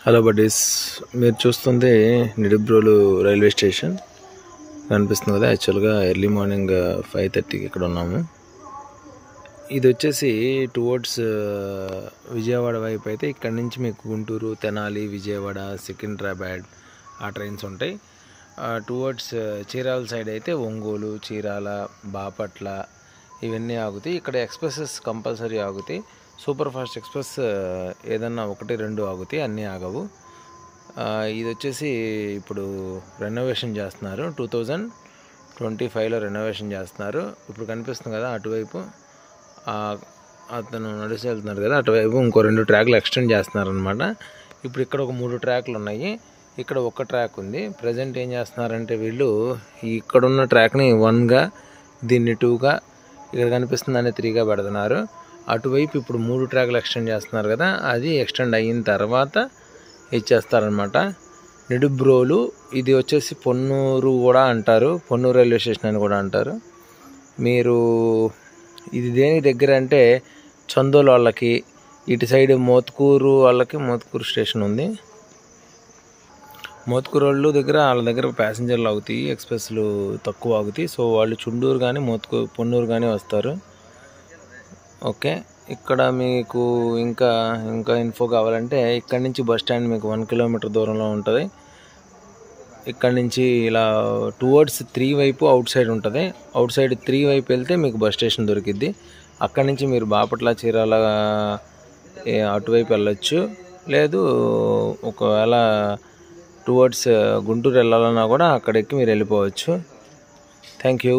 Hello buddies, మీరు చూస్తుంది Nidubrolu railway station కనిపిస్తుంది కదా. యాక్చువల్గా ఎర్లీ మార్నింగ్ 5:30కి ఇక్కడ ఉన్నాము. ఇది వచ్చేసి టువర్డ్స్ విజయవాడ వైపు అయితే ఇక్కడ నుంచి మీకు గుంటూరు, తెనాలి, విజయవాడ, సికింద్రాబాద్ ఆ ట్రైన్స్ ఉంటాయి. టువర్డ్స్ చీరాల సైడ్ అయితే ఒంగోలు, చీరాల, బాపట్ల ఇవన్నీ ఆగుతాయి. ఇక్కడ ఎక్స్ప్రెసెస్ కంపల్సరీ ఆగుతాయి. సూపర్ ఫాస్ట్ ఎక్స్ప్రెస్ ఏదన్నా 1-2 ఆగుతాయి, అన్నీ ఆగవు. ఇది వచ్చేసి ఇప్పుడు రెనోవేషన్ చేస్తున్నారు. 2025లో రెనోవేషన్ చేస్తున్నారు. ఇప్పుడు కనిపిస్తుంది కదా అటువైపు అతను నడిచి వెళ్తున్నారు కదా, అటువైపు ఇంకో 2 ట్రాక్లు ఎక్స్టెండ్ చేస్తున్నారు అనమాట. ఇప్పుడు ఇక్కడ ఒక 3 ట్రాక్లు ఉన్నాయి, ఇక్కడ ఒక ట్రాక్ ఉంది. ప్రజెంట్ ఏం చేస్తున్నారంటే వీళ్ళు ఇక్కడున్న ట్రాక్ని 1గా, దీన్ని 2గా, ఇక్కడ కనిపిస్తుందని 3గా పెడుతున్నారు. అటువైపు ఇప్పుడు 3 ట్రాక్లు ఎక్స్టెండ్ చేస్తున్నారు కదా, అది ఎక్స్టెండ్ అయిన తర్వాత ఇచ్చేస్తారనమాట. నిడుబ్రోలు ఇది వచ్చేసి పొన్నూరు కూడా అంటారు, పొన్నూరు రైల్వే స్టేషన్ అని కూడా అంటారు. మీరు ఇది దేనికి దగ్గర అంటే చందోలు వాళ్ళకి, ఇటు సైడ్ మోత్కూరు వాళ్ళకి మోత్కూరు స్టేషన్ ఉంది. మోత్కూరు వాళ్ళు దగ్గర వాళ్ళ దగ్గర ప్యాసింజర్లు ఆగుతాయి, ఎక్స్ప్రెస్లు తక్కువ ఆగుతాయి. సో వాళ్ళు చుండూరు కానీ పొన్నూరు కానీ వస్తారు. ఓకే, ఇక్కడ మీకు ఇంకా ఇన్ఫో కావాలంటే ఇక్కడ నుంచి బస్ స్టాండ్ మీకు 1 కిలోమీటర్ దూరంలో ఉంటుంది. ఇక్కడ నుంచి ఇలా టువర్డ్స్ 3 వైపు అవుట్ సైడ్ ఉంటుంది. అవుట్ సైడ్ 3 వైపు వెళ్తే మీకు బస్ స్టేషన్ దొరికిద్ది. అక్కడి నుంచి మీరు బాపట్ల, చీరాల అటువైపు వెళ్ళొచ్చు. లేదు ఒకవేళ టువర్డ్స్ గుంటూరు వెళ్ళాలన్నా కూడా అక్కడికి మీరు వెళ్ళిపోవచ్చు. Thank you.